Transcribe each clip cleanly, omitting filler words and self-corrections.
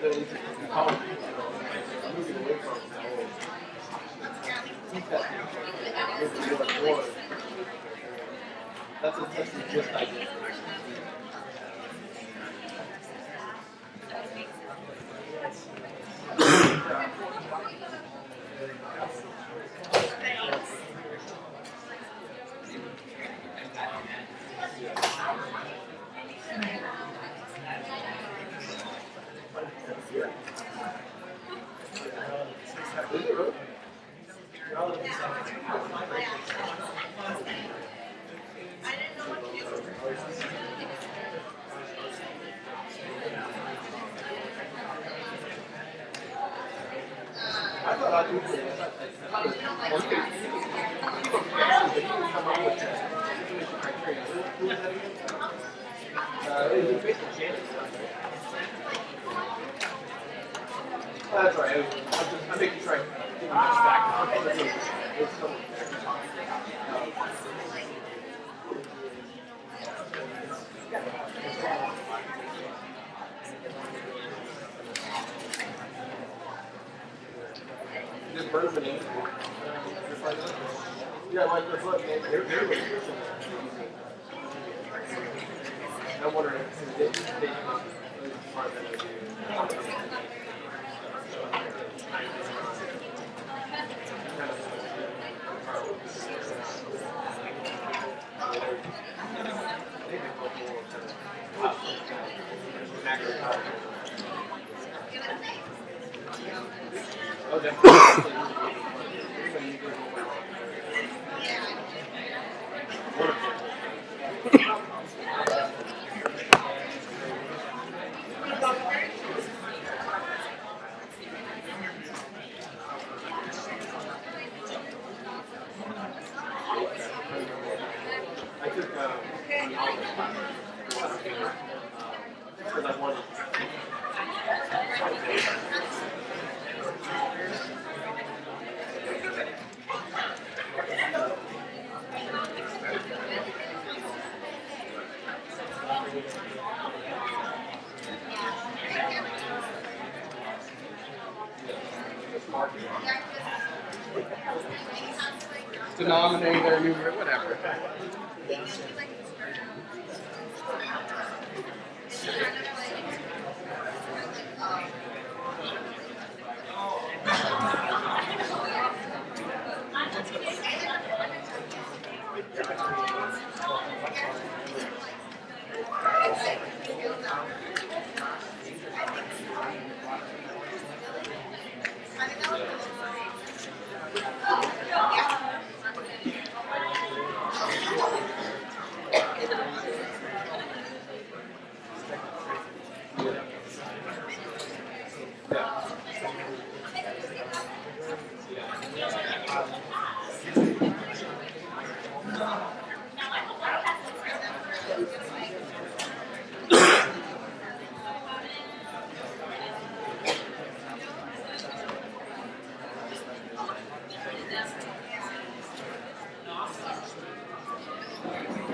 That's the gist idea. That's right. I'm making sure I give them back. Just burn them in. Yeah, like this. Look, they're I'm wondering if they part that I do. Denominator, numerator, whatever.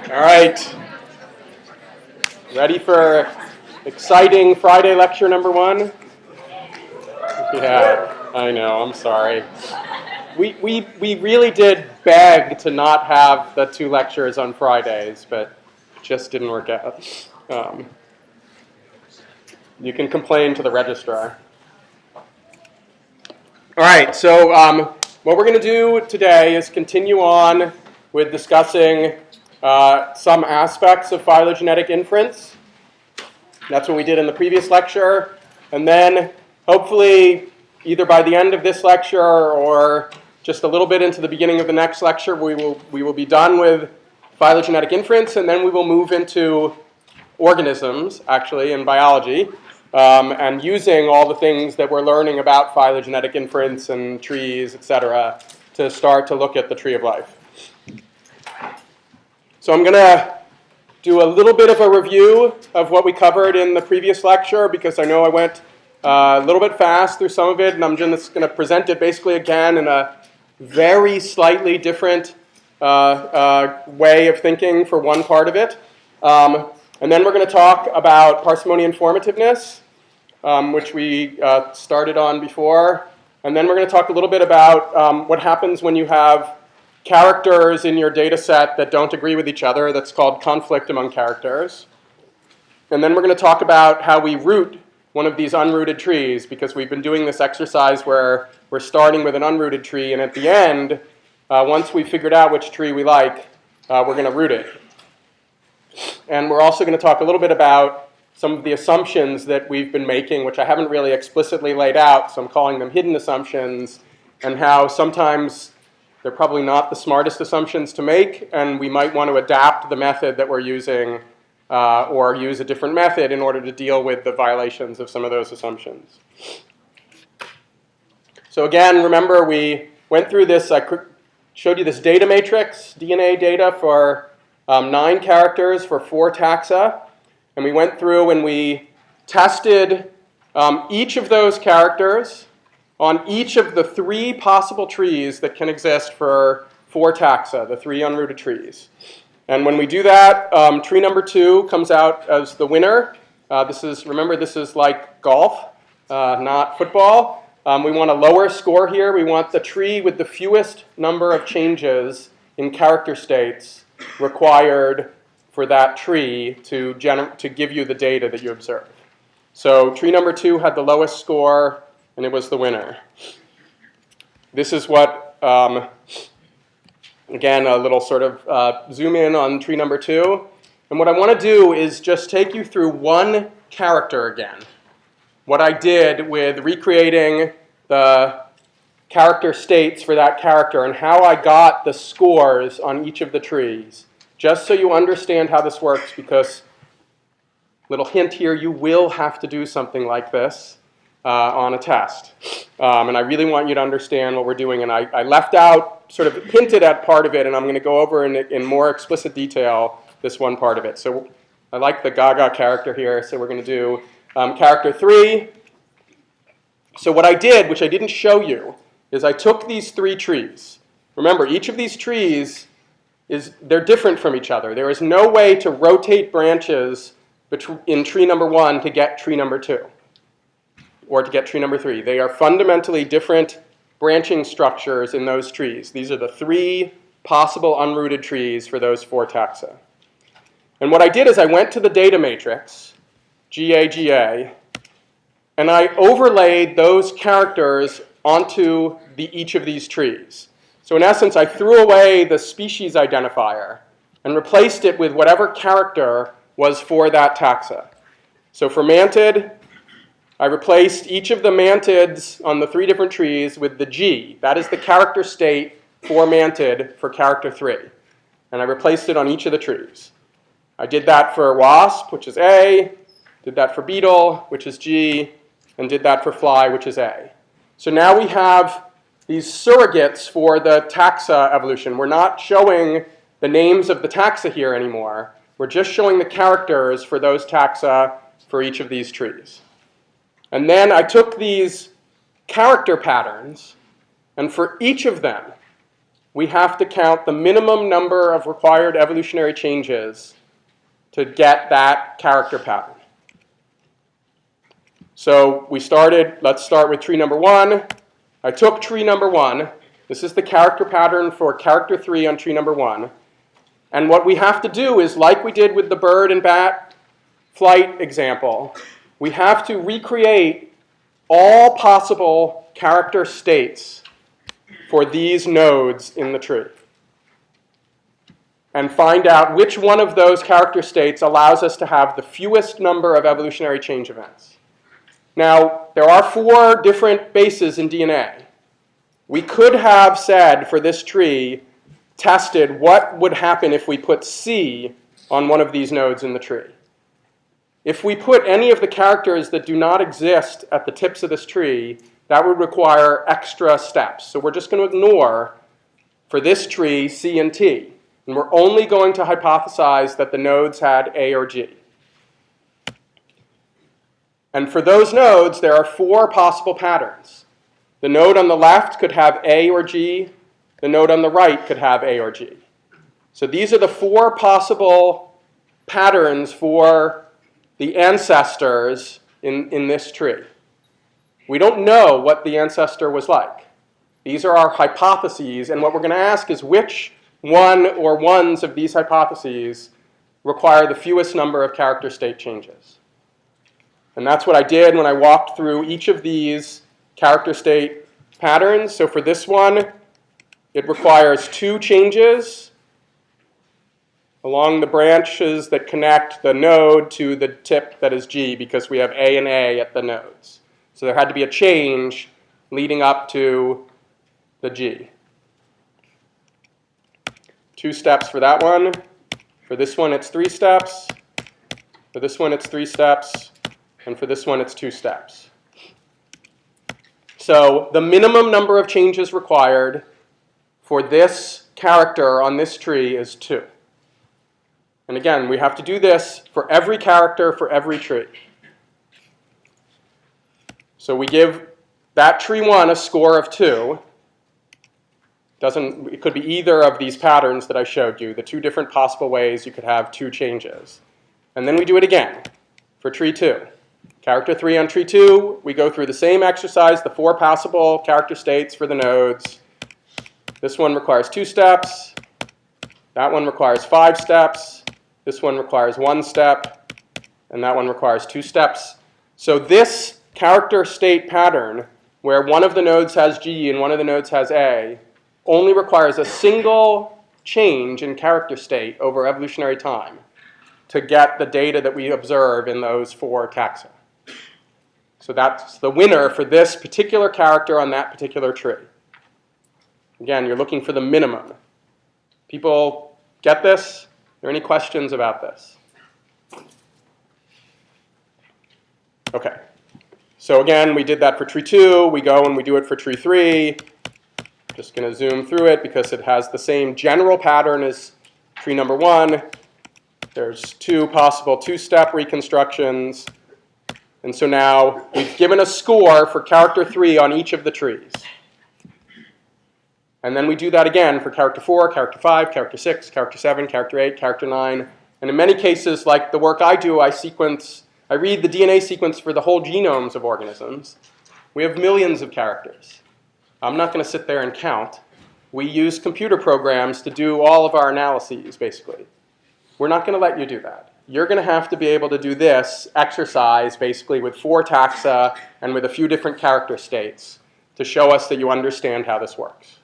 All right, ready for exciting Friday lecture number 1? Yeah, I know, I'm sorry. We really did beg to not have the 2 lectures on Fridays, but it just didn't work out. You can complain to the registrar. All right, so what we're going to do today is continue on with discussing some aspects of phylogenetic inference. That's what we did in the previous lecture. And then hopefully either by the end of this lecture or just a little bit into the beginning of the next lecture, we will be done with phylogenetic inference, and then we will move into organisms, actually, in biology, and using all the things that we're learning about phylogenetic inference and trees, etc., to start to look at the tree of life. So I'm going to do a little bit of a review of what we covered in the previous lecture, because I know I went a little bit fast through some of it, and I'm just going to present it basically again in a very slightly different way of thinking for one part of it. And then we're going to talk about parsimony informativeness, which we started on before. And then we're going to talk a little bit about what happens when you have characters in your data set that don't agree with each other. That's called conflict among characters. And then we're going to talk about how we root one of these unrooted trees, because we've been doing this exercise where we're starting with an unrooted tree, and at the end, once we've figured out which tree we like, we're going to root it. And we're also going to talk a little bit about some of the assumptions that we've been making, which I haven't really explicitly laid out, so I'm calling them hidden assumptions, and how sometimes they're probably not the smartest assumptions to make, and we might want to adapt the method that we're using or use a different method in order to deal with the violations of some of those assumptions. So again, remember we went through this, I showed you this data matrix, DNA data for 9 characters for 4 taxa, and we went through and we tested each of those characters on each of the 3 possible trees that can exist for 4 taxa, the 3 unrooted trees. And when we do that, tree number 2 comes out as the winner. Remember, this is like golf, not football. We want a lower score here. We want the tree with the fewest number of changes in character states required for that tree to give you the data that you observe. So tree number 2 had the lowest score, and it was the winner. This is what, again, a little sort of zoom in on tree number 2. And what I want to do is just take you through one character again. What I did with recreating the character states for that character and how I got the scores on each of the trees, just so you understand how this works, because, little hint here, you will have to do something like this on a test. And I really want you to understand what we're doing. And I left out, sort of hinted at part of it, and I'm going to go over in more explicit detail this one part of it. So I like the Gaga character here, so we're going to do character 3. So what I did, which I didn't show you, is I took these 3 trees. Remember, each of these trees, they're different from each other. There is no way to rotate branches in tree number 1 to get tree number 2. Or to get tree number 3. They are fundamentally different branching structures in those trees. These are the 3 possible unrooted trees for those 4 taxa. And what I did is I went to the data matrix, GA, and I overlaid those characters onto each of these trees. So in essence, I threw away the species identifier and replaced it with whatever character was for that taxa. So for mantid, I replaced each of the mantids on the 3 different trees with the G. That is the character state for mantid for character 3. And I replaced it on each of the trees. I did that for wasp, which is A, did that for beetle, which is G, and did that for fly, which is A. So now we have these surrogates for the taxa evolution. We're not showing the names of the taxa here anymore. We're just showing the characters for those taxa for each of these trees. And then I took these character patterns, and for each of them, we have to count the minimum number of required evolutionary changes to get that character pattern. So let's start with tree number 1. I took tree number 1. This is the character pattern for character 3 on tree number 1. And what we have to do is, like we did with the bird and bat flight example, we have to recreate all possible character states for these nodes in the tree and find out which one of those character states allows us to have the fewest number of evolutionary change events. Now, there are 4 different bases in DNA. We could have said for this tree, tested what would happen if we put C on one of these nodes in the tree. If we put any of the characters that do not exist at the tips of this tree, that would require extra steps. So we're just going to ignore, for this tree, C and T. And we're only going to hypothesize that the nodes had A or G. And for those nodes, there are 4 possible patterns. The node on the left could have A or G. The node on the right could have A or G. So these are the 4 possible patterns for the ancestors in this tree. We don't know what the ancestor was like. These are our hypotheses, and what we're going to ask is which one or ones of these hypotheses require the fewest number of character state changes. And that's what I did when I walked through each of these character state patterns. So for this one, it requires 2 changes along the branches that connect the node to the tip that is G, because we have A and A at the nodes. So there had to be a change leading up to the G. 2 steps for that one. For this one, it's 3 steps. For this one, it's 3 steps. And for this one, it's 2 steps. So the minimum number of changes required for this character on this tree is 2. And again, we have to do this for every character for every tree. So we give that tree 1 a score of 2. It could be either of these patterns that I showed you, the 2 different possible ways you could have 2 changes. And then we do it again for tree 2. Character 3 on tree 2, we go through the same exercise, the 4 possible character states for the nodes. This one requires 2 steps. That one requires 5 steps. This one requires 1 step. And that one requires 2 steps. So this character state pattern, where one of the nodes has G and one of the nodes has A, only requires a single change in character state over evolutionary time to get the data that we observe in those 4 taxa. So that's the winner for this particular character on that particular tree. Again, you're looking for the minimum. People get this? Are there any questions about this? Okay. So again, we did that for tree 2. We go and we do it for tree 3. Just going to zoom through it because it has the same general pattern as tree number 1. There's 2 possible 2-step reconstructions. And so now we've given a score for character 3 on each of the trees. And then we do that again for character 4, character 5, character 6, character 7, character 8, character 9. And in many cases, like the work I do, I read the DNA sequence for the whole genomes of organisms. We have millions of characters. I'm not going to sit there and count. We use computer programs to do all of our analyses, basically. We're not going to let you do that. You're going to have to be able to do this exercise, basically, with 4 taxa and with a few different character states to show us that you understand how this works.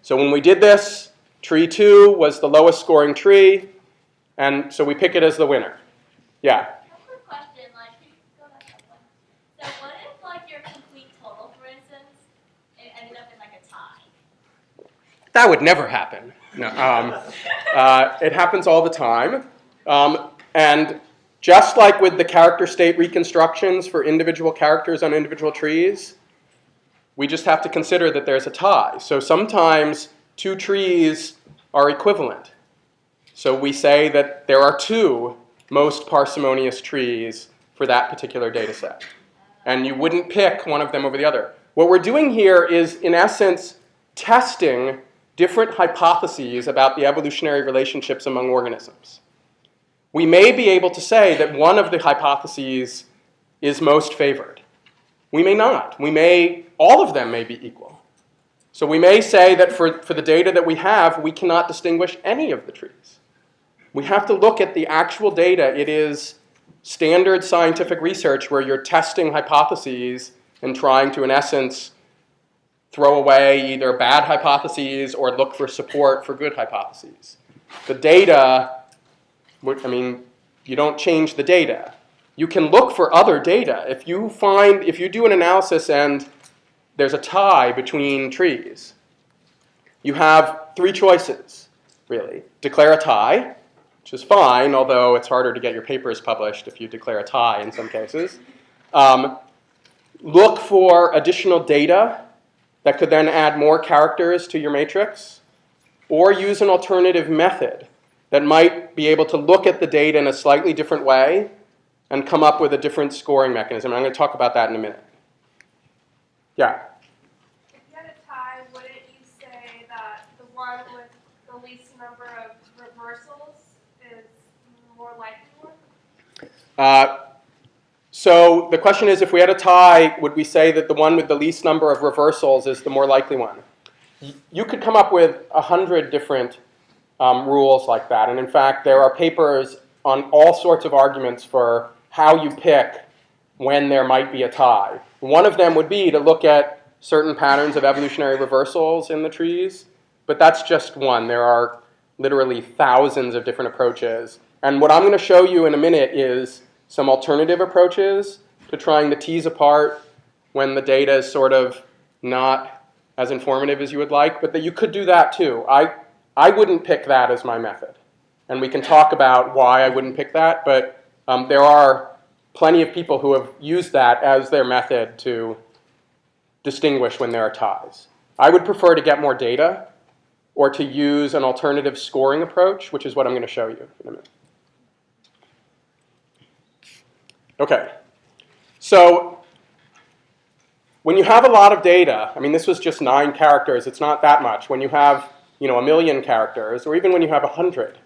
So when we did this, tree 2 was the lowest scoring tree, and so we pick it as the winner. Yeah? Quick question, go back up one. So what if, your complete total, for instance, it ended up in, a tie? That would never happen. No, it happens all the time. And just like with the character state reconstructions for individual characters on individual trees, we just have to consider that there's a tie. So sometimes 2 trees are equivalent. So we say that there are 2 most parsimonious trees for that particular data set. And you wouldn't pick one of them over the other. What we're doing here is, in essence, testing different hypotheses about the evolutionary relationships among organisms. We may be able to say that one of the hypotheses is most favored. We may not. All of them may be equal. So we may say that for the data that we have, we cannot distinguish any of the trees. We have to look at the actual data. It is standard scientific research where you're testing hypotheses and trying to, in essence, throw away either bad hypotheses or look for support for good hypotheses. The data, you don't change the data. You can look for other data. If you do an analysis and there's a tie between trees, you have 3 choices, really. Declare a tie, which is fine, although it's harder to get your papers published if you declare a tie in some cases. Look for additional data that could then add more characters to your matrix, or use an alternative method that might be able to look at the data in a slightly different way and come up with a different scoring mechanism. I'm going to talk about that in a minute. Yeah? If you had a tie, wouldn't you say that the one with the least number of reversals is more likely one? So the question is, if we had a tie, would we say that the one with the least number of reversals is the more likely one? You could come up with 100 different rules like that. And in fact, there are papers on all sorts of arguments for how you pick when there might be a tie. One of them would be to look at certain patterns of evolutionary reversals in the trees, but that's just one. There are literally thousands of different approaches. And what I'm going to show you in a minute is some alternative approaches to trying to tease apart when the data is sort of not as informative as you would like, but that you could do that too. I wouldn't pick that as my method. And we can talk about why I wouldn't pick that, but there are plenty of people who have used that as their method to distinguish when there are ties. I would prefer to get more data or to use an alternative scoring approach, which is what I'm going to show you in a minute. Okay, so when you have a lot of data, I mean, this was just 9 characters. It's not that much. When you have, 1 million characters, or even when you have 100,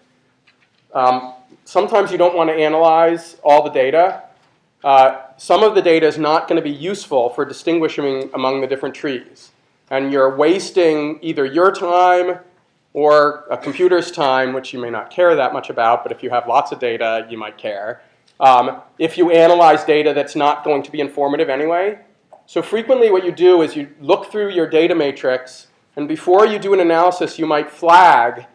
sometimes you don't want to analyze all the data. Some of the data is not going to be useful for distinguishing among the different trees. And you're wasting either your time or a computer's time, which you may not care that much about, but if you have lots of data, you might care. If you analyze data that's not going to be informative anyway. So frequently what you do is you look through your data matrix, and before you do an analysis, you might flag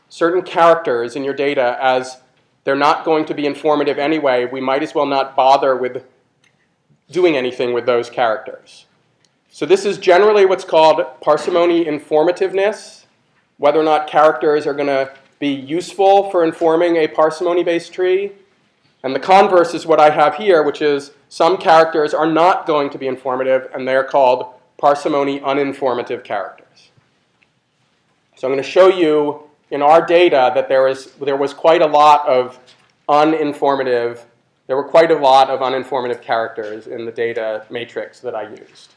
certain characters in your data as they're not going to be informative anyway. We might as well not bother with doing anything with those characters. So this is generally what's called parsimony informativeness, whether or not characters are going to be useful for informing a parsimony-based tree. And the converse is what I have here, which is some characters are not going to be informative, and they're called parsimony uninformative characters. So I'm going to show you in our data that there was quite a lot of uninformative characters in the data matrix that I used.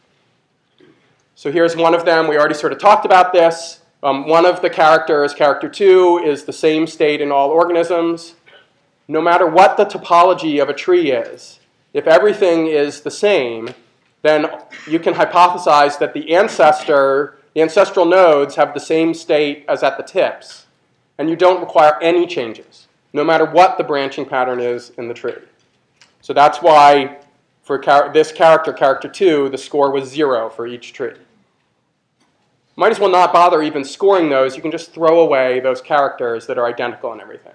So here's one of them. We already sort of talked about this. One of the characters, character 2, is the same state in all organisms. No matter what the topology of a tree is, if everything is the same, then you can hypothesize that the ancestral nodes have the same state as at the tips, and you don't require any changes, no matter what the branching pattern is in the tree. So that's why for this character, character 2, the score was 0 for each tree. Might as well not bother even scoring those. You can just throw away those characters that are identical in everything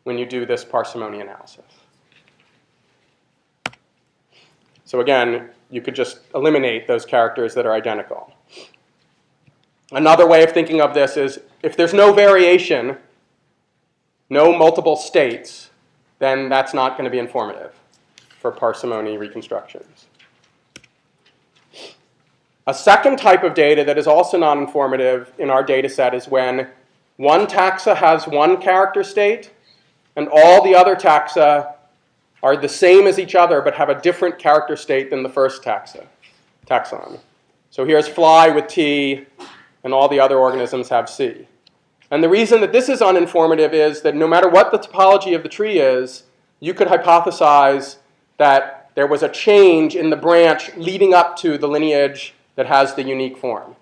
when you do this parsimony analysis. So again, you could just eliminate those characters that are identical. Another way of thinking of this is if there's no variation, no multiple states, then that's not going to be informative for parsimony reconstructions. A second type of data that is also non-informative in our data set is when one taxa has one character state and all the other taxa are the same as each other but have a different character state than the first taxon. So here's fly with T, and all the other organisms have C. And the reason that this is uninformative is that no matter what the topology of the tree is, you could hypothesize that there was a change in the branch leading up to the lineage that has the unique form.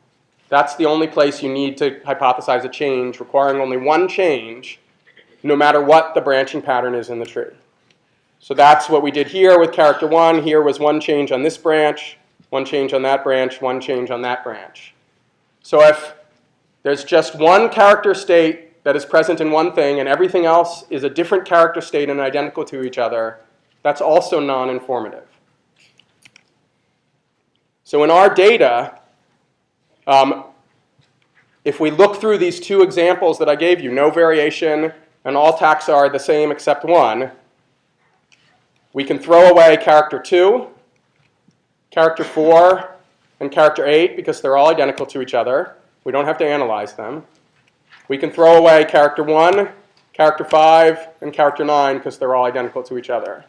That's the only place you need to hypothesize a change, requiring only one change, no matter what the branching pattern is in the tree. So that's what we did here with character 1. Here was one change on this branch, one change on that branch, one change on that branch. So if there's just one character state that is present in one thing and everything else is a different character state and identical to each other, that's also non-informative. So in our data, if we look through these 2 examples that I gave you, no variation and all taxa are the same except one, we can throw away character 2, character 4, and character 8 because they're all identical to each other. We don't have to analyze them. We can throw away character 1, character 5, and character 9 because they're all identical to each other.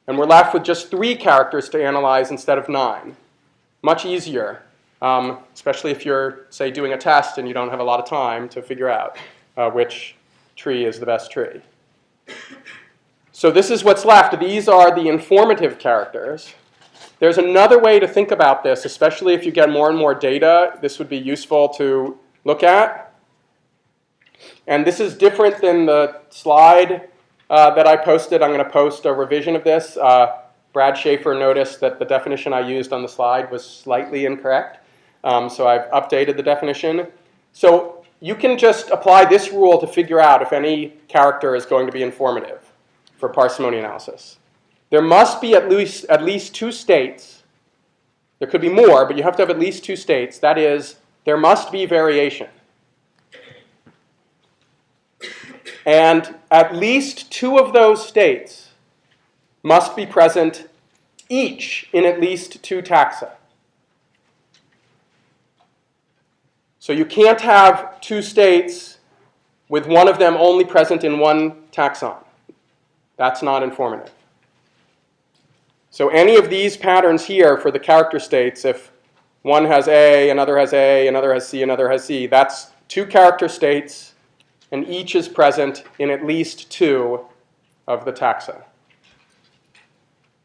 And we're left with just 3 characters to analyze instead of 9. Much easier, especially if you're, say, doing a test and you don't have a lot of time to figure out which tree is the best tree. So this is what's left. These are the informative characters. There's another way to think about this, especially if you get more and more data. This would be useful to look at. And this is different than the slide that I posted. I'm going to post a revision of this. Brad Schaefer noticed that the definition I used on the slide was slightly incorrect. So I've updated the definition. So you can just apply this rule to figure out if any character is going to be informative for parsimony analysis. There must be at least two states. There could be more, but you have to have at least two states. That is, there must be variation. And at least two of those states must be present each in at least two taxa. So you can't have two states with one of them only present in one taxon. That's not informative. So any of these patterns here for the character states, if one has A, another has A, another has C, another has C, that's two character states, and each is present in at least two of the taxa.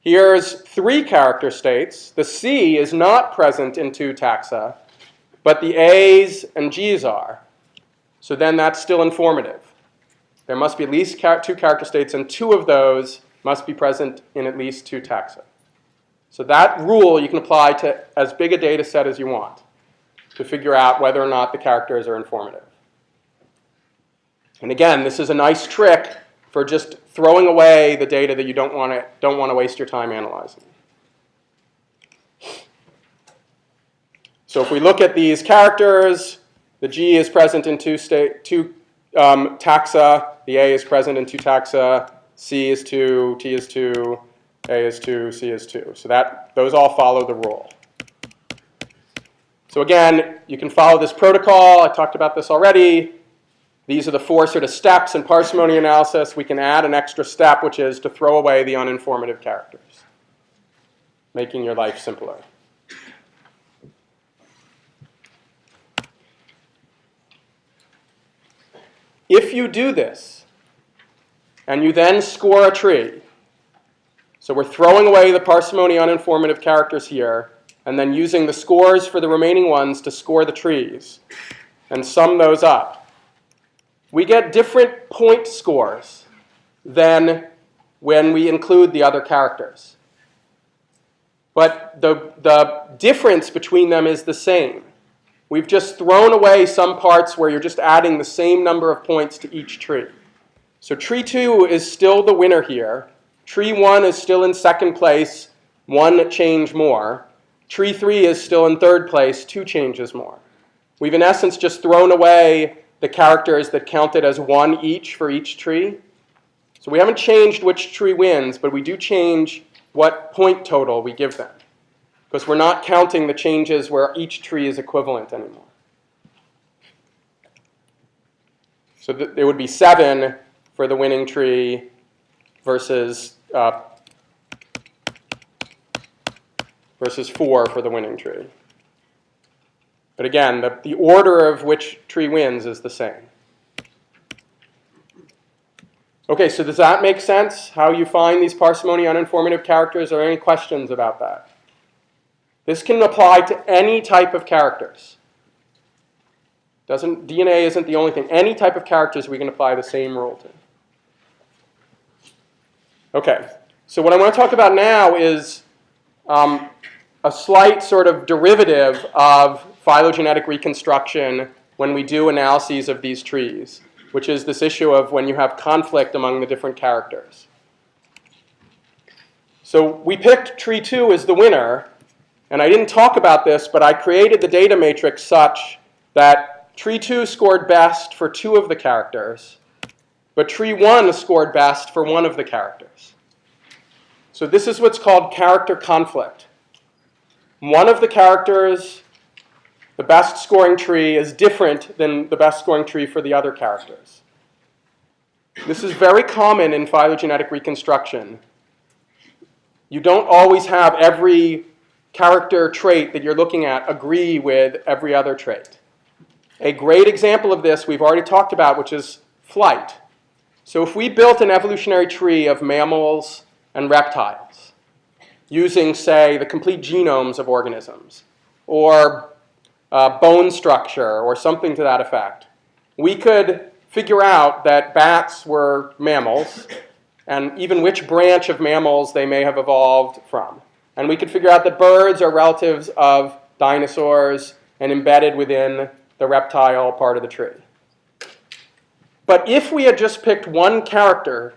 Here's three character states. The C is not present in two taxa, but the A's and G's are. So then that's still informative. There must be at least two character states, and two of those must be present in at least two taxa. So that rule you can apply to as big a data set as you want to figure out whether or not the characters are informative. And again, this is a nice trick for just throwing away the data that you don't want to waste your time analyzing. So if we look at these characters, the G is present in two taxa, the A is present in two taxa, C is 2, T is 2, A is 2, C is 2. So those all follow the rule. So again, you can follow this protocol. I talked about this already. These are the four sort of steps in parsimony analysis. We can add an extra step, which is to throw away the uninformative characters, making your life simpler. If you do this, and you then score a tree, so we're throwing away the parsimony uninformative characters here, and then using the scores for the remaining ones to score the trees, and sum those up, we get different point scores than when we include the other characters. But the difference between them is the same. We've just thrown away some parts where you're just adding the same number of points to each tree. So tree 2 is still the winner here. Tree 1 is still in second place, 1 change more. Tree 3 is still in third place, 2 changes more. We've in essence just thrown away the characters that counted as 1 each for each tree. So we haven't changed which tree wins, but we do change what point total we give them, because we're not counting the changes where each tree is equivalent anymore. So it would be 7 for the winning tree versus 4 for the winning tree. But again, the order of which tree wins is the same. Okay, so does that make sense, how you find these parsimony uninformative characters? Are there any questions about that? This can apply to any type of characters. DNA isn't the only thing. Any type of characters we can apply the same rule to. Okay, so what I want to talk about now is a slight sort of derivative of phylogenetic reconstruction when we do analyses of these trees, which is this issue of when you have conflict among the different characters. So we picked tree 2 as the winner, and I didn't talk about this, but I created the data matrix such that tree 2 scored best for 2 of the characters, but tree 1 scored best for 1 of the characters. So this is what's called character conflict. One of the characters, the best scoring tree, is different than the best scoring tree for the other characters. This is very common in phylogenetic reconstruction. You don't always have every character trait that you're looking at agree with every other trait. A great example of this we've already talked about, which is flight. So if we built an evolutionary tree of mammals and reptiles, using, say, the complete genomes of organisms, or bone structure, or something to that effect, we could figure out that bats were mammals, and even which branch of mammals they may have evolved from. And we could figure out that birds are relatives of dinosaurs and embedded within the reptile part of the tree. But if we had just picked one character,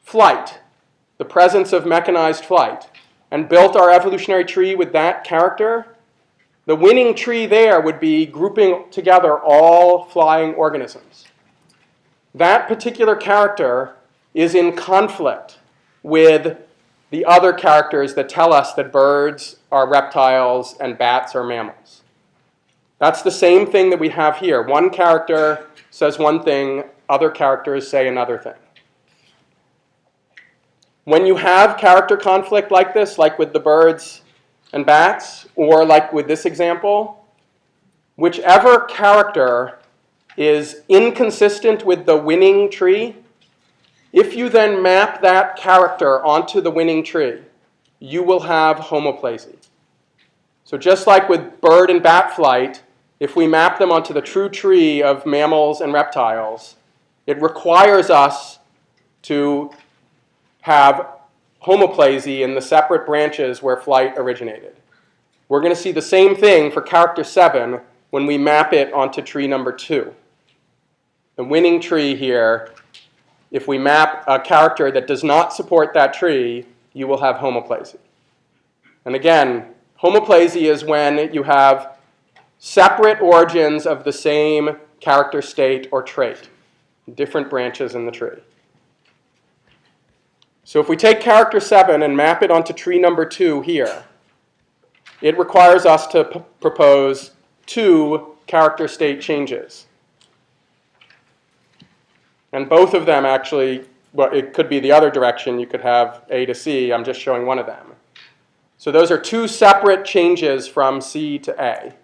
flight, the presence of mechanized flight, and built our evolutionary tree with that character, the winning tree there would be grouping together all flying organisms. That particular character is in conflict with the other characters that tell us that birds are reptiles and bats are mammals. That's the same thing that we have here. One character says one thing, other characters say another thing. When you have character conflict like this, like with the birds and bats, or like with this example, whichever character is inconsistent with the winning tree, if you then map that character onto the winning tree, you will have homoplasy. So just like with bird and bat flight, if we map them onto the true tree of mammals and reptiles, it requires us to have homoplasy in the separate branches where flight originated. We're going to see the same thing for character 7 when we map it onto tree number 2. The winning tree here, if we map a character that does not support that tree, you will have homoplasy. And again, homoplasy is when you have separate origins of the same character state or trait, different branches in the tree. So if we take character 7 and map it onto tree number 2 here, it requires us to propose 2 character state changes. And both of them actually, well, it could be the other direction. You could have A to C. I'm just showing one of them. So those are 2 separate changes from C to A.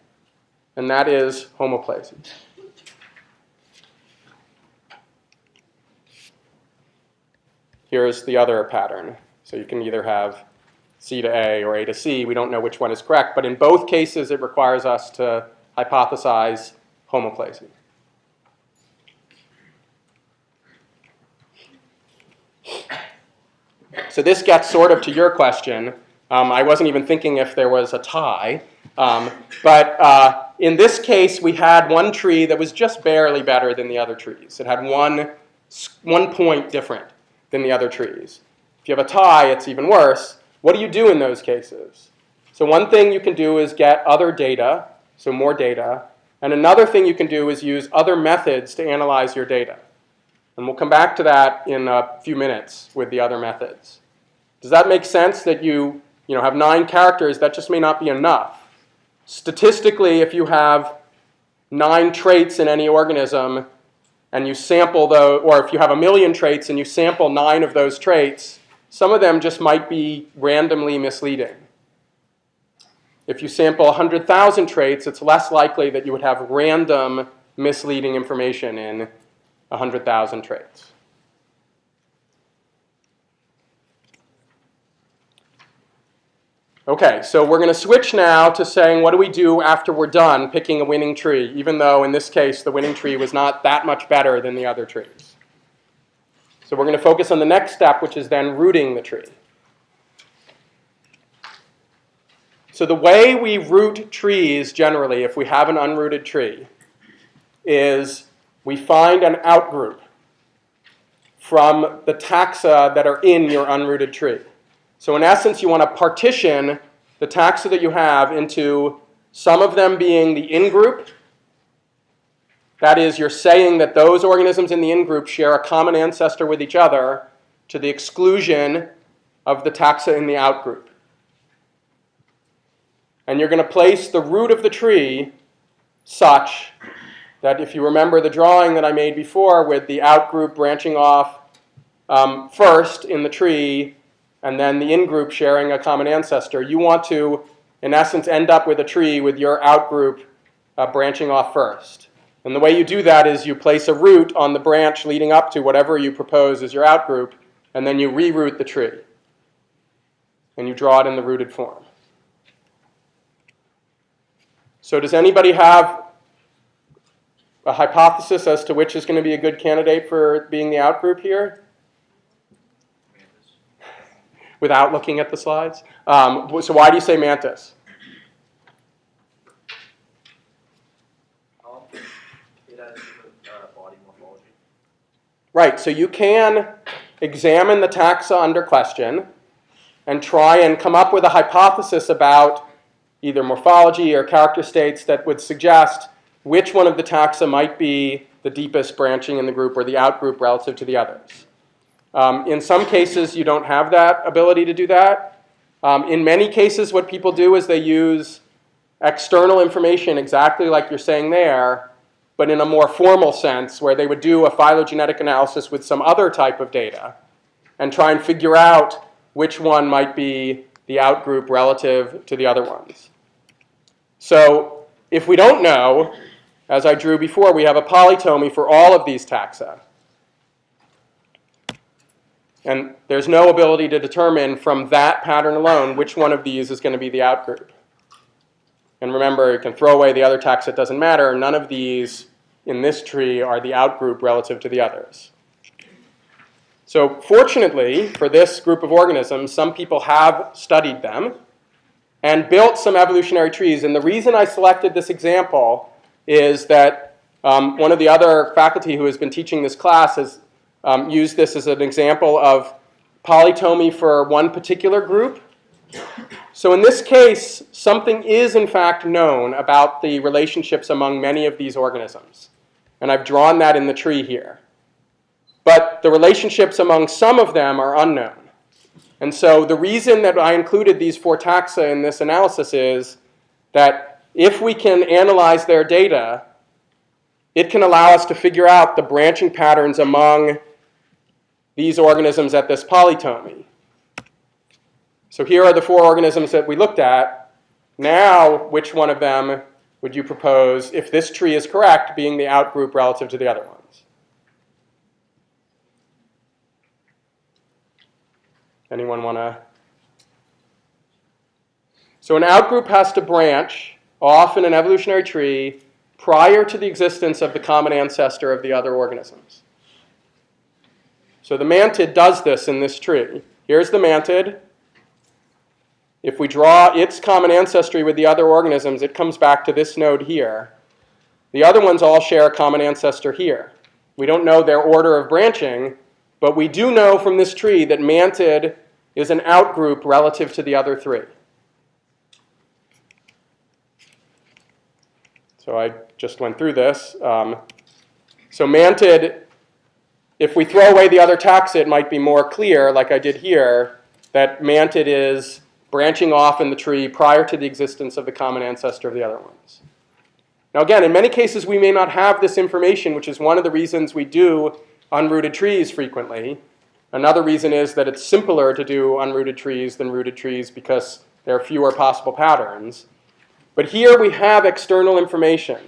And that is homoplasy. Here's the other pattern. So you can either have C to A or A to C. We don't know which one is correct. But in both cases, it requires us to hypothesize homoplasy. So this gets sort of to your question. I wasn't even thinking if there was a tie. But in this case, we had one tree that was just barely better than the other trees. It had one point different than the other trees. If you have a tie, it's even worse. What do you do in those cases? So one thing you can do is get other data, so more data. And another thing you can do is use other methods to analyze your data. And we'll come back to that in a few minutes with the other methods. Does that make sense that you have 9 characters? That just may not be enough. Statistically, if you have 9 traits in any organism and you sample those, or if you have 1,000,000 traits and you sample 9 of those traits, some of them just might be randomly misleading. If you sample 100,000 traits, it's less likely that you would have random misleading information in 100,000 traits. Okay, so we're going to switch now to saying what do we do after we're done picking a winning tree, even though in this case the winning tree was not that much better than the other trees. So we're going to focus on the next step, which is then rooting the tree. So the way we root trees generally, if we have an unrooted tree, is we find an outgroup from the taxa that are in your unrooted tree. So in essence, you want to partition the taxa that you have into some of them being the in-group. That is, you're saying that those organisms in the in-group share a common ancestor with each other to the exclusion of the taxa in the out-group. And you're going to place the root of the tree such that if you remember the drawing that I made before with the out-group branching off first in the tree and then the in-group sharing a common ancestor, you want to, in essence, end up with a tree with your out-group branching off first. And the way you do that is you place a root on the branch leading up to whatever you propose as your outgroup, and then you reroot the tree. And you draw it in the rooted form. So does anybody have a hypothesis as to which is going to be a good candidate for being the outgroup here? Without looking at the slides? So why do you say mantis? It has different body morphology. Right, so you can examine the taxa under question and try and come up with a hypothesis about either morphology or character states that would suggest which one of the taxa might be the deepest branching in the group or the outgroup relative to the others. In some cases, you don't have that ability to do that. In many cases, what people do is they use external information exactly like you're saying there, but in a more formal sense, where they would do a phylogenetic analysis with some other type of data and try and figure out which one might be the outgroup relative to the other ones. So if we don't know, as I drew before, we have a polytomy for all of these taxa. And there's no ability to determine from that pattern alone which one of these is going to be the outgroup. And remember, you can throw away the other taxa, it doesn't matter. None of these in this tree are the outgroup relative to the others. So fortunately, for this group of organisms, some people have studied them and built some evolutionary trees. And the reason I selected this example is that one of the other faculty who has been teaching this class has used this as an example of polytomy for one particular group. So in this case, something is in fact known about the relationships among many of these organisms. And I've drawn that in the tree here. But the relationships among some of them are unknown. And so the reason that I included these 4 taxa in this analysis is that if we can analyze their data, it can allow us to figure out the branching patterns among these organisms at this polytomy. So here are the 4 organisms that we looked at. Now, which one of them would you propose, if this tree is correct, being the outgroup relative to the other ones? Anyone want to? So an outgroup has to branch off in an evolutionary tree prior to the existence of the common ancestor of the other organisms. So the mantid does this in this tree. Here's the mantid. If we draw its common ancestry with the other organisms, it comes back to this node here. The other ones all share a common ancestor here. We don't know their order of branching, but we do know from this tree that mantid is an outgroup relative to the other 3. So I just went through this. So mantid, if we throw away the other taxa, it might be more clear, like I did here, that mantid is branching off in the tree prior to the existence of the common ancestor of the other ones. Now again, in many cases we may not have this information, which is one of the reasons we do unrooted trees frequently. Another reason is that it's simpler to do unrooted trees than rooted trees because there are fewer possible patterns. But here we have external information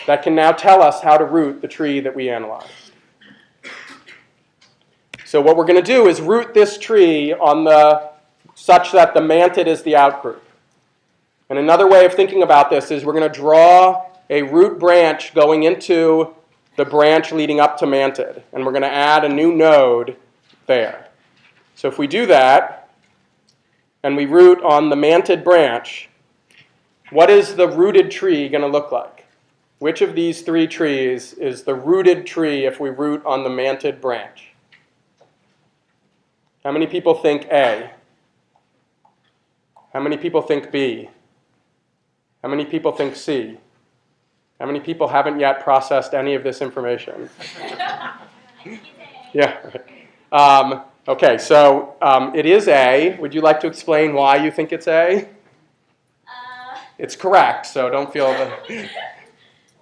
that can now tell us how to root the tree that we analyzed. So what we're going to do is root this tree on such that the mantid is the outgroup. And another way of thinking about this is we're going to draw a root branch going into the branch leading up to mantid. And we're going to add a new node there. So if we do that, and we root on the mantid branch, what is the rooted tree going to look like? Which of these 3 trees is the rooted tree if we root on the mantid branch? How many people think A? How many people think B? How many people think C? How many people haven't yet processed any of this information? Yeah. Okay, so it is A. Would you like to explain why you think it's A? It's correct, so don't feel the...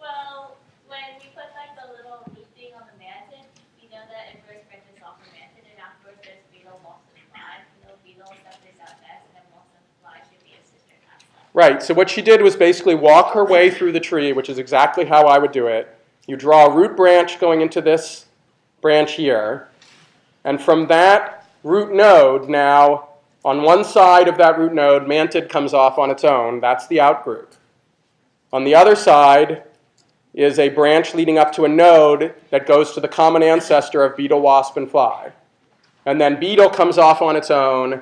Well, when we put like the little root thing on the mantid, we know that it first branches off the mantid, and afterwards there's beetle, moss, and fly. Beetle separates out next, and then moss and fly should be a sister taxa. Right, so what she did was basically walk her way through the tree, which is exactly how I would do it, You draw a root branch going into this branch here. And from that root node now, on one side of that root node, mantid comes off on its own. That's the outgroup. On the other side is a branch leading up to a node that goes to the common ancestor of beetle, wasp, and fly. And then beetle comes off on its own,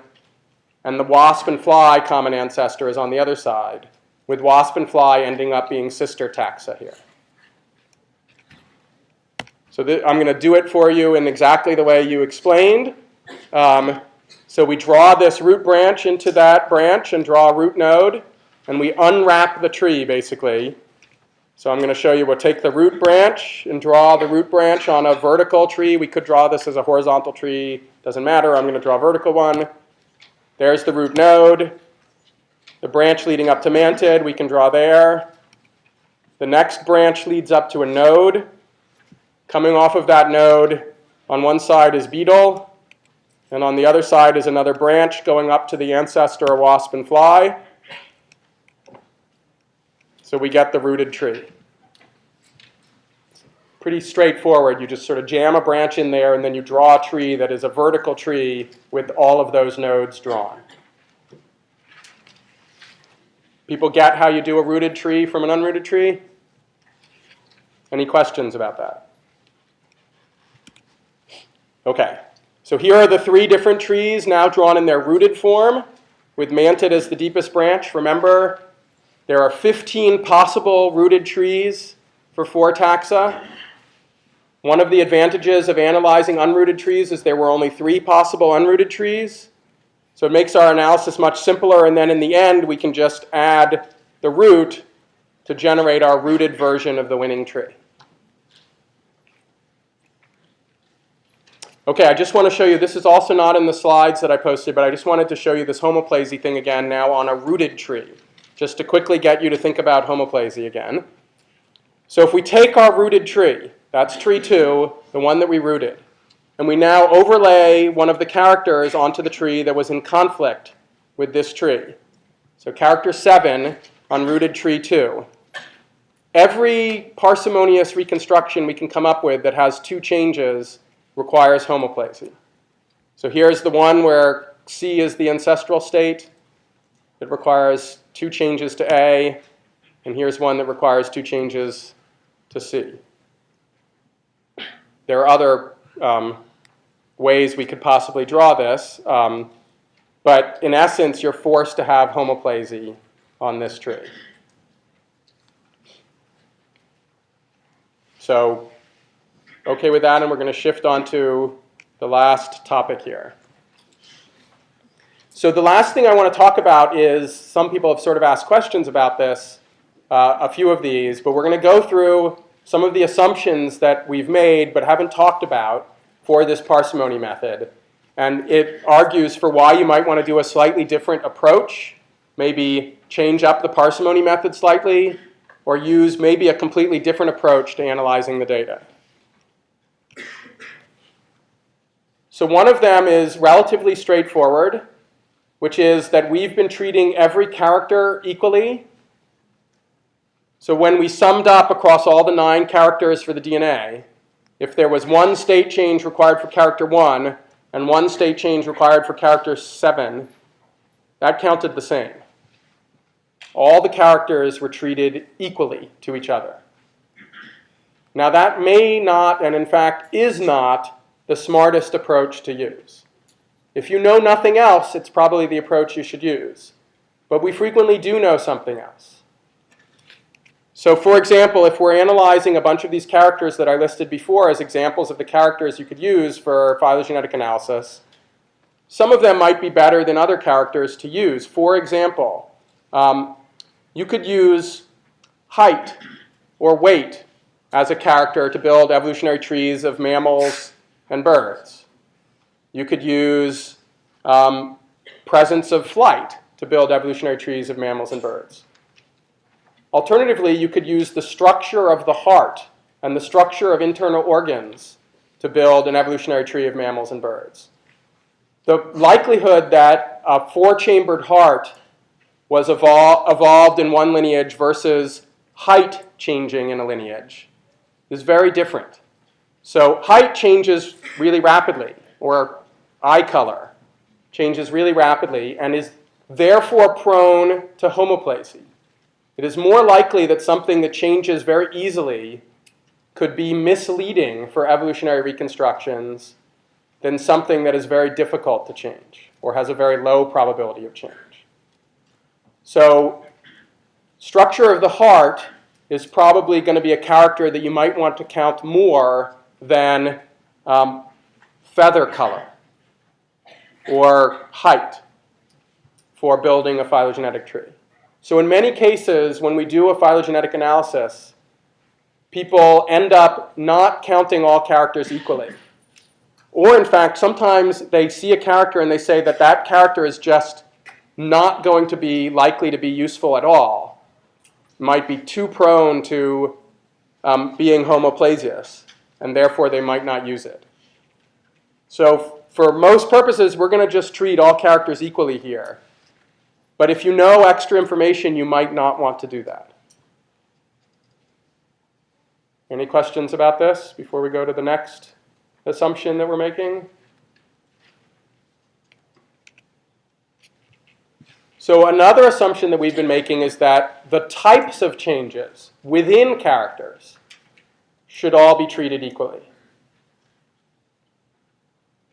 and the wasp and fly common ancestor is on the other side, with wasp and fly ending up being sister taxa here. So I'm going to do it for you in exactly the way you explained. So we draw this root branch into that branch and draw a root node, and we unwrap the tree, basically. So I'm going to show you, we'll take the root branch and draw the root branch on a vertical tree. We could draw this as a horizontal tree. Doesn't matter. I'm going to draw a vertical one. There's the root node. The branch leading up to mantid, we can draw there. The next branch leads up to a node. Coming off of that node, on one side is beetle, and on the other side is another branch going up to the ancestor of wasp and fly. So we get the rooted tree. Pretty straightforward. You just sort of jam a branch in there, and then you draw a tree that is a vertical tree with all of those nodes drawn. People get how you do a rooted tree from an unrooted tree? Any questions about that? Okay, so here are the three different trees now drawn in their rooted form, with mantid as the deepest branch. Remember, there are 15 possible rooted trees for 4 taxa. One of the advantages of analyzing unrooted trees is there were only 3 possible unrooted trees. So it makes our analysis much simpler, and then in the end, we can just add the root to generate our rooted version of the winning tree. Okay, I just want to show you, this is also not in the slides that I posted, but I just wanted to show you this homoplasy thing again now on a rooted tree, just to quickly get you to think about homoplasy again. So if we take our rooted tree, that's tree 2, the one that we rooted, and we now overlay one of the characters onto the tree that was in conflict with this tree. So character 7 on rooted tree 2. Every parsimonious reconstruction we can come up with that has 2 changes requires homoplasy. So here's the one where C is the ancestral state. It requires 2 changes to A, and here's one that requires 2 changes to C. There are other ways we could possibly draw this, but in essence, you're forced to have homoplasy on this tree. So, okay with that, and we're going to shift on to the last topic here. So the last thing I want to talk about is, some people have sort of asked questions about this, a few of these, but we're going to go through some of the assumptions that we've made but haven't talked about for this parsimony method. And it argues for why you might want to do a slightly different approach, maybe change up the parsimony method slightly, or use maybe a completely different approach to analyzing the data. So one of them is relatively straightforward, which is that we've been treating every character equally. So when we summed up across all the 9 characters for the DNA, if there was 1 state change required for character 1 and 1 state change required for character 7, that counted the same. All the characters were treated equally to each other. Now that may not, and in fact is not, the smartest approach to use. If you know nothing else, it's probably the approach you should use. But we frequently do know something else. So for example, if we're analyzing a bunch of these characters that I listed before as examples of the characters you could use for phylogenetic analysis, some of them might be better than other characters to use. For example, you could use height or weight as a character to build evolutionary trees of mammals and birds. You could use presence of flight to build evolutionary trees of mammals and birds. Alternatively, you could use the structure of the heart and the structure of internal organs to build an evolutionary tree of mammals and birds. The likelihood that a 4-chambered heart was evolved in one lineage versus height changing in a lineage is very different. So height changes really rapidly, or eye color changes really rapidly, and is therefore prone to homoplasy. It is more likely that something that changes very easily could be misleading for evolutionary reconstructions than something that is very difficult to change or has a very low probability of change. So structure of the heart is probably going to be a character that you might want to count more than feather color or height for building a phylogenetic tree. So in many cases, when we do a phylogenetic analysis, people end up not counting all characters equally. Or in fact, sometimes they see a character and they say that that character is just not going to be likely to be useful at all. It might be too prone to being homoplasious, and therefore they might not use it. So for most purposes, we're going to just treat all characters equally here. But if you know extra information, you might not want to do that. Any questions about this before we go to the next assumption that we're making? So another assumption that we've been making is that the types of changes within characters should all be treated equally.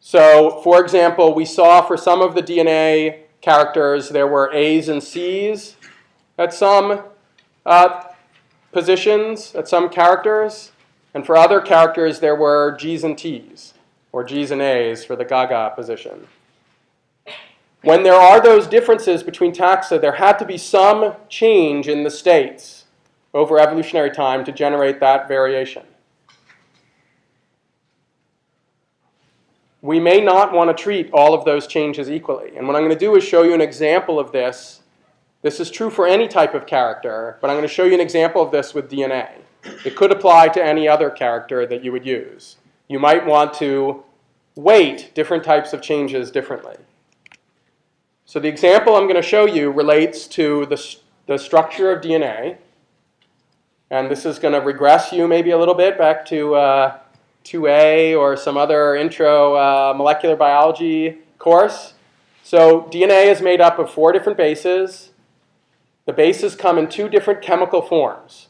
So, for example, we saw for some of the DNA characters there were A's and C's at some positions, at some characters, and for other characters there were G's and T's, or G's and A's for the Gaga position. When there are those differences between taxa, there had to be some change in the states over evolutionary time to generate that variation. We may not want to treat all of those changes equally. And what I'm going to do is show you an example of this. This is true for any type of character, but I'm going to show you an example of this with DNA. It could apply to any other character that you would use. You might want to weight different types of changes differently. So the example I'm going to show you relates to the structure of DNA. And this is going to regress you maybe a little bit back to 2A or some other intro molecular biology course. So DNA is made up of 4 different bases. The bases come in 2 different chemical forms.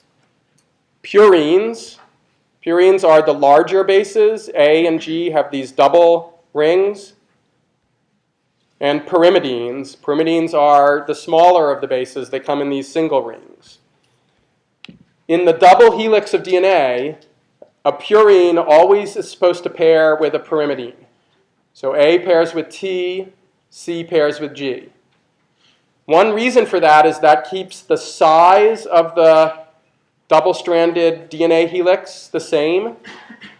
Purines. Purines are the larger bases. A and G have these double rings. And pyrimidines. Pyrimidines are the smaller of the bases. They come in these single rings. In the double helix of DNA, a purine always is supposed to pair with a pyrimidine. So A pairs with T, C pairs with G. One reason for that is that keeps the size of the double-stranded DNA helix the same.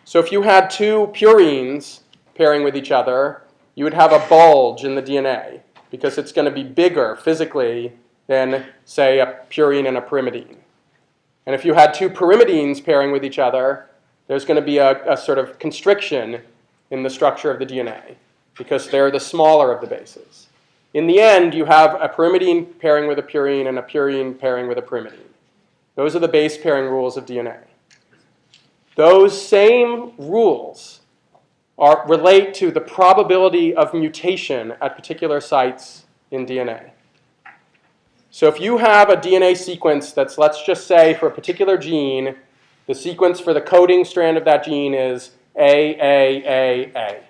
So if you had 2 purines pairing with each other, you would have a bulge in the DNA because it's going to be bigger physically than, say, a purine and a pyrimidine. And if you had 2 pyrimidines pairing with each other, there's going to be a sort of constriction in the structure of the DNA because they're the smaller of the bases. In the end, you have a pyrimidine pairing with a purine and a purine pairing with a pyrimidine. Those are the base pairing rules of DNA. Those same rules relate to the probability of mutation at particular sites in DNA. So if you have a DNA sequence that's, let's just say, for a particular gene, the sequence for the coding strand of that gene is A.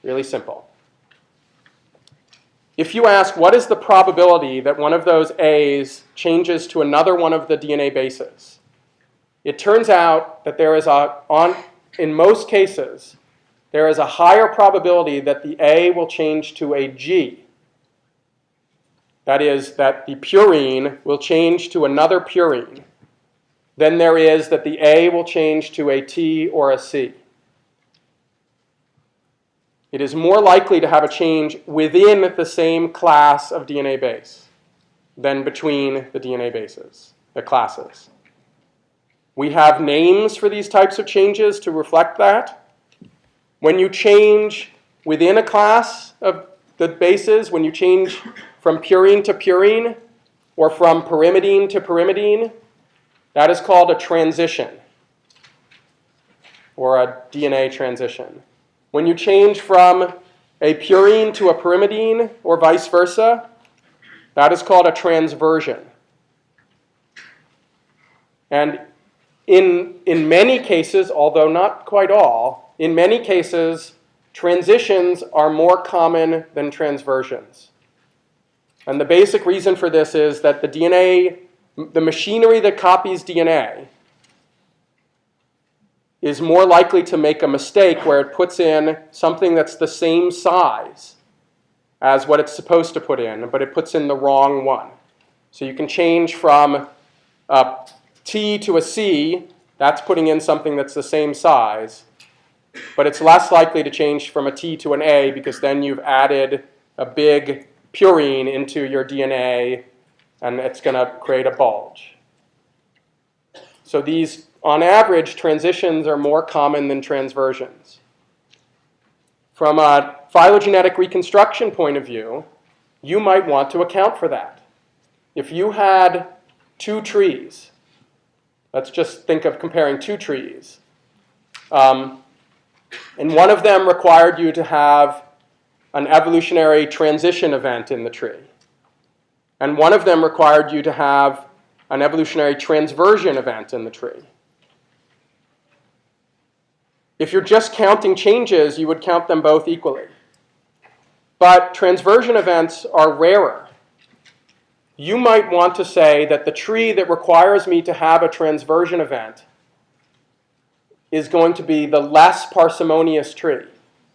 Really simple. If you ask, what is the probability that one of those A's changes to another one of the DNA bases? It turns out that there is in most cases, there is a higher probability that the A will change to a G. That is, that the purine will change to another purine than there is that the A will change to a T or a C. It is more likely to have a change within the same class of DNA base than between the DNA bases, the classes. We have names for these types of changes to reflect that. When you change within a class of the bases, when you change from purine to purine or from pyrimidine to pyrimidine, that is called a transition. or a DNA transition. When you change from a purine to a pyrimidine or vice versa, that is called a transversion. And in many cases, although not quite all, in many cases, transitions are more common than transversions. And the basic reason for this is that the DNA, the machinery that copies DNA, is more likely to make a mistake where it puts in something that's the same size as what it's supposed to put in, but it puts in the wrong one. So you can change from a T to a C, that's putting in something that's the same size, but it's less likely to change from a T to an A because then you've added a big purine into your DNA and it's going to create a bulge. So these, on average, transitions are more common than transversions. From a phylogenetic reconstruction point of view, you might want to account for that. If you had two trees, let's just think of comparing two trees, and one of them required you to have an evolutionary transition event in the tree, and one of them required you to have an evolutionary transversion event in the tree. If you're just counting changes, you would count them both equally. But transversion events are rarer. You might want to say that the tree that requires me to have a transversion event is going to be the less parsimonious tree,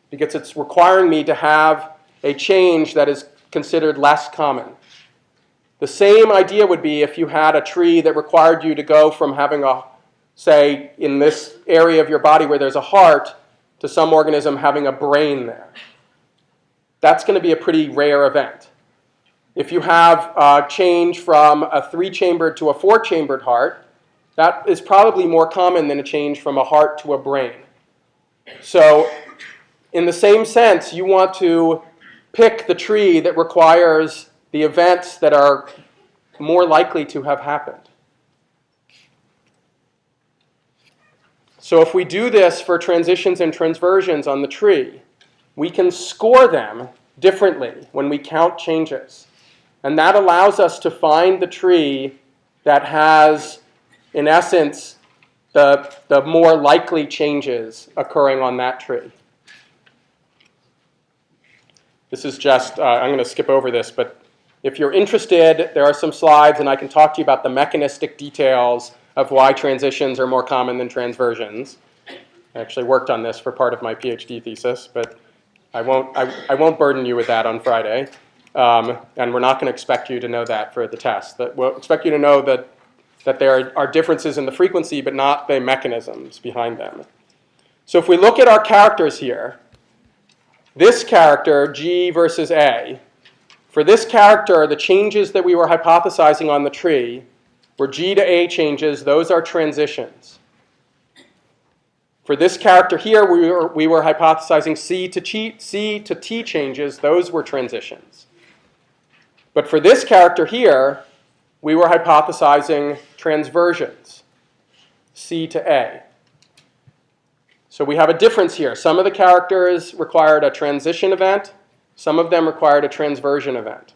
because it's requiring me to have a change that is considered less common. The same idea would be if you had a tree that required you to go from having a, say, in this area of your body where there's a heart, to some organism having a brain there. That's going to be a pretty rare event. If you have a change from a 3-chambered to a 4-chambered heart, that is probably more common than a change from a heart to a brain. So in the same sense, you want to pick the tree that requires the events that are more likely to have happened. So if we do this for transitions and transversions on the tree, we can score them differently when we count changes. And that allows us to find the tree that has, in essence, the more likely changes occurring on that tree. This is just, I'm going to skip over this, but if you're interested, there are some slides and I can talk to you about the mechanistic details of why transitions are more common than transversions. I actually worked on this for part of my PhD thesis, but I won't burden you with that on Friday. And we're not going to expect you to know that for the test. We'll expect you to know that there are differences in the frequency, but not the mechanisms behind them. So if we look at our characters here, this character, G versus A, for this character, the changes that we were hypothesizing on the tree were G to A changes. Those are transitions. For this character here, we were hypothesizing C to T changes. Those were transitions. But for this character here, we were hypothesizing transversions, C to A. So we have a difference here. Some of the characters required a transition event. Some of them required a transversion event.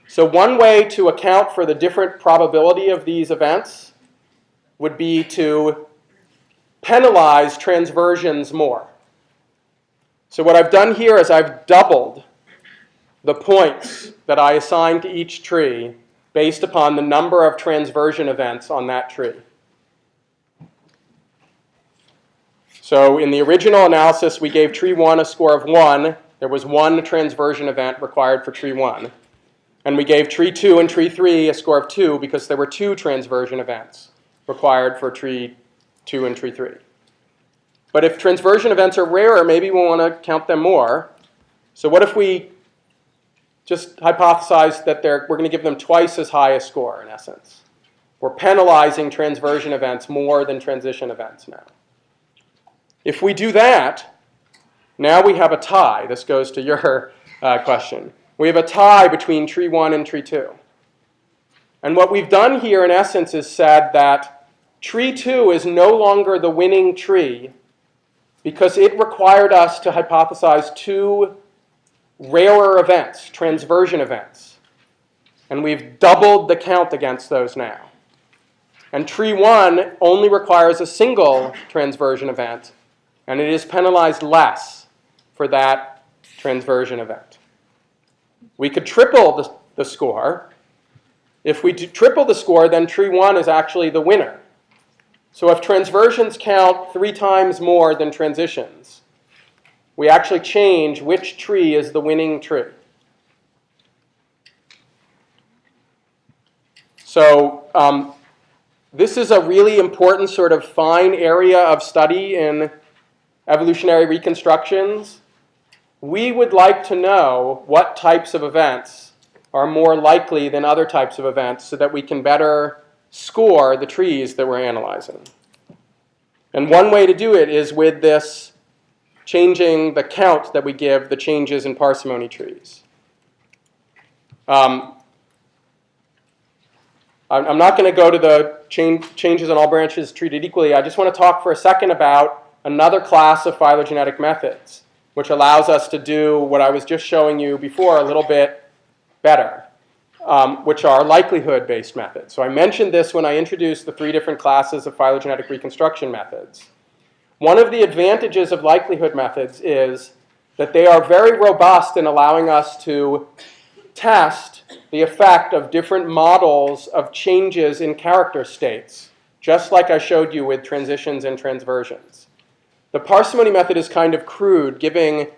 So one way to account for the different probability of these events would be to penalize transversions more. So what I've done here is I've doubled the points that I assign to each tree based upon the number of transversion events on that tree. So in the original analysis, we gave tree 1 a score of 1. There was 1 transversion event required for tree 1. And we gave tree 2 and tree 3 a score of 2 because there were 2 transversion events required for tree 2 and tree 3. But if transversion events are rarer, maybe we'll want to count them more. So what if we just hypothesize that we're going to give them twice as high a score, in essence? We're penalizing transversion events more than transition events now. If we do that, now we have a tie. This goes to your question. We have a tie between tree 1 and tree 2. And what we've done here, in essence, is said that tree 2 is no longer the winning tree because it required us to hypothesize 2 rarer events, transversion events. And we've doubled the count against those now. And tree 1 only requires a single transversion event, and it is penalized less for that transversion event. We could triple the score. If we triple the score, then tree 1 is actually the winner. So if transversions count 3 times more than transitions, we actually change which tree is the winning tree. So this is a really important sort of fine area of study in evolutionary reconstructions. We would like to know what types of events are more likely than other types of events so that we can better score the trees that we're analyzing. And one way to do it is with this changing the count that we give the changes in parsimony trees. I'm not going to go to the changes in all branches treated equally. I just want to talk for a second about another class of phylogenetic methods, which allows us to do what I was just showing you before a little bit better, which are likelihood-based methods. So I mentioned this when I introduced the 3 different classes of phylogenetic reconstruction methods. One of the advantages of likelihood methods is that they are very robust in allowing us to test the effect of different models of changes in character states, just like I showed you with transitions and transversions. The parsimony method is kind of crude, giving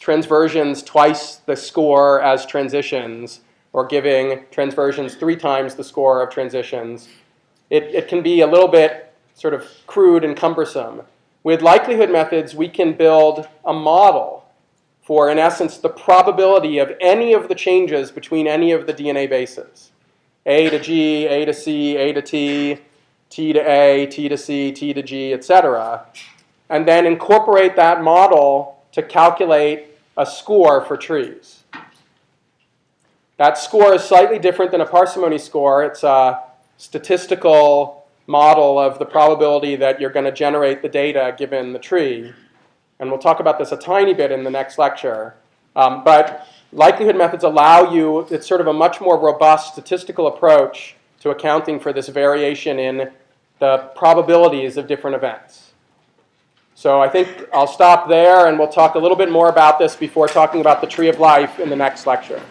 transversions twice the score as transitions, or giving transversions 3 times the score of transitions. It can be a little bit sort of crude and cumbersome. With likelihood methods, we can build a model for, in essence, the probability of any of the changes between any of the DNA bases. A to G, A to C, A to T, T to A, T to C, T to G, etc. And then incorporate that model to calculate a score for trees. That score is slightly different than a parsimony score. It's a statistical model of the probability that you're going to generate the data given the tree. And we'll talk about this a tiny bit in the next lecture. But likelihood methods allow you, it's sort of a much more robust statistical approach to accounting for this variation in the probabilities of different events. So I think I'll stop there, and we'll talk a little bit more about this before talking about the tree of life in the next lecture.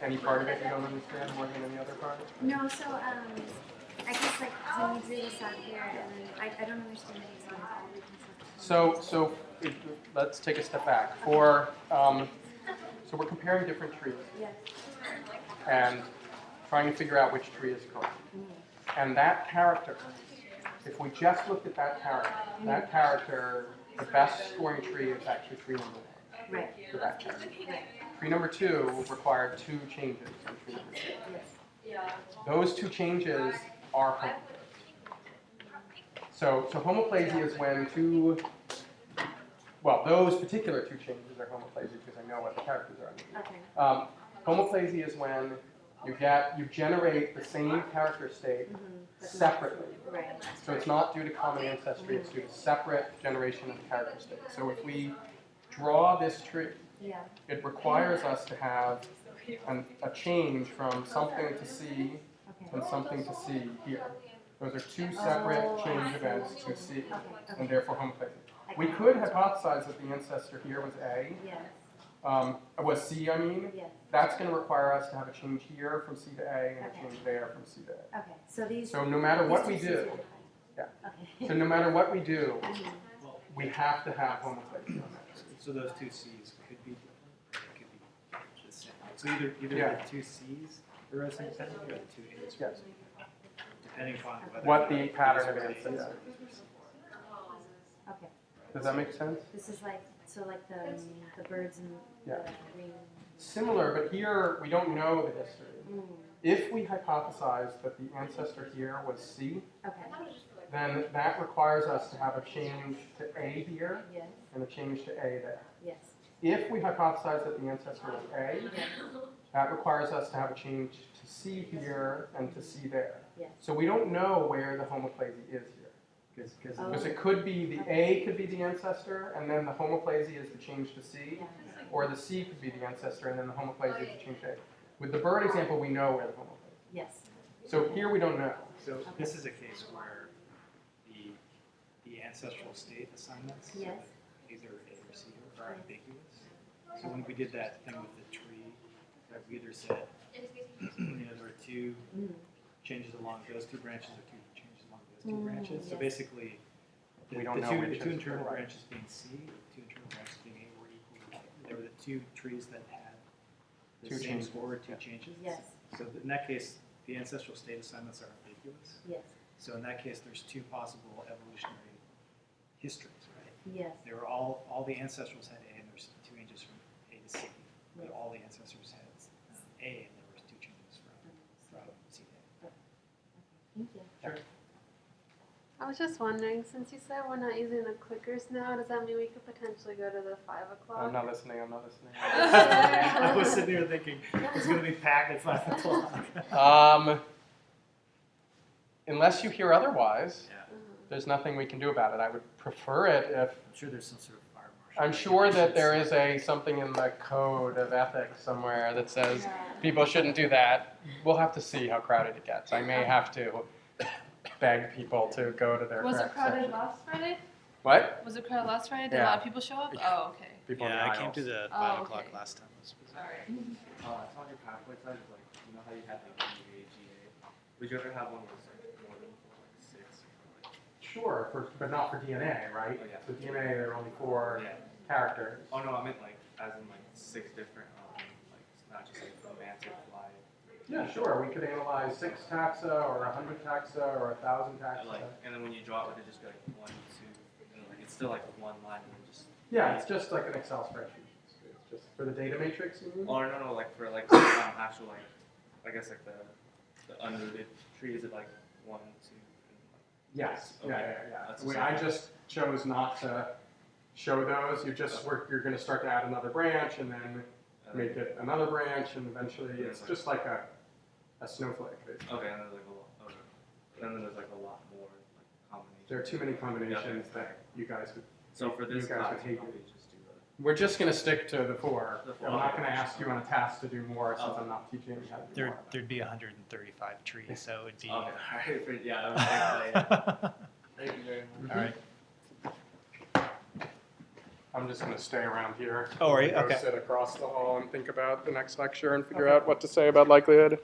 Any part of it you don't understand more than any other part? No, so I guess like when you drew this out here, and then I don't understand the design of all So let's take a step back. For so we're comparing different trees and trying to figure out which tree is correct. And that character, if we just looked at that character, the best scoring tree is actually tree number 1. Right. For that character. Tree number 2 required 2 changes in tree number 2. Those 2 changes are homoplazy. So homoplazy is when 2 well, those particular two changes are homoplasy because I know what the characters are underneath. Okay. Homoplasy is when you generate the same character state separately. Right. So it's not due to common ancestry, it's due to separate generation of character state. So if we draw this tree, Yeah. it requires us to have a change from something to C Okay. and something to C here. Those are two separate change events to C, Okay. and therefore homoplasy. We could hypothesize that the ancestor here was A, Yes. was C, I mean. Yes. That's going to require us to have a change here from C to A and Okay. a change there from C to A. Okay. So these. So no matter what we these two do, C's are different. yeah. Okay. So no matter what we do, Well, we have to have homoplasy on that tree. so those two C's could be different, or they could be the same. So either Yeah. the two C's arise independently or the two A's. Yes. Depending upon whether What the these pattern of are ancestry A's is. or Okay. Does that make sense? This is like like the birds and Yeah. the green. Similar, but here we don't know the history. Mm. If we hypothesize that the ancestor here was C, Okay. then that requires us to have a change to A here Yes. and a change to A there. Yes. If we hypothesize that the ancestor was A, Yes. that requires us to have a change to C here and to C there. Yes. So we don't know where the homoplasy is here. Oh. Because it could be the A could be the ancestor, and then the homoplasy is the change to C, Yeah. or the C could be the ancestor, and then the homoplasy is the change to A. With the bird example, we know where the homoplasy Yes. is. So here we don't know. So this is a case where the ancestral state assignments, Yes. either A or C, are ambiguous. So when we did that thing with the tree, that we either said, there were two Mm. changes along those two branches or two changes along those two Mm, branches. So yes. basically, the, We don't the know two, which the two is internal right. branches being C, the two internal branches being A were equal. They were the two trees that had the Two same changes, score, two yeah. changes. Yes. So in that case, the ancestral state assignments are ambiguous. Yes. So in that case, there's two possible evolutionary histories, right? Yes. They were all the ancestrals had A, and there's two changes from A to C. But Yes. all the ancestors had A, and there was two changes from C to A. Thank you. Sure. I was just wondering, since you said we're not using the clickers now, does that mean we could potentially go to the 5 o'clock? I'm not listening, I'm not listening. I was sitting here thinking it's going to be packed at 5 o'clock. Unless you hear otherwise, Yeah, there's nothing we can do about it. I would prefer it if, I'm sure there's some sort of fire marshal. I'm sure that there is something in the code of ethics somewhere that says people shouldn't do that. We'll have to see how crowded it gets. I may have to beg people to go to their Was it correct crowded section. last Friday? What? Was it crowded last Friday? Did a Yeah. lot of people show up? Oh, okay. People in Yeah, the I came aisles. to the Oh, 5 o'clock okay. last time. It was busy. Alright. It's on your pathway side, it's like, you know how you had like GA, GA? Would you ever have one with like more than like 6? Sure, but not for DNA, right? Oh, yeah. So DNA, there are only 4 Yeah. characters. Oh no, I meant like, as in like 6 different, like, it's not just like romantic fly. Yeah, sure. We could analyze 6 taxa or 100 taxa or 1,000 taxa. And then when you draw it, would it just go like 1, 2, and then like, it's still like one line and then just. Yeah, it's just like an Excel spreadsheet. It's just for the data matrix, you mean? Oh, no, like for like actual like, I guess like the unrooted tree, is it like 1, 2, and like. Yes. Okay. Yeah. That's I just chose not to show those. You're going to start to add another branch and then make it another branch, and eventually it's just like a snowflake, basically. Okay, and then there's like a lot. Okay. And then there's like a lot more like combinations. There are too many combinations that you guys would. So for this You guys class, would hate you it. probably just do We're just going to stick to the 4. The 4, I'm not okay. going to ask you on a task to do more since Okay. I'm not teaching you how to do more. There'd be 135 trees, so it would be. Okay, alright, yeah, that was Thank you very much. All right. I'm just going to stay around here. Oh, are you? Go Okay. sit across the hall and think about the next lecture and figure out what to say about likelihood. Okay.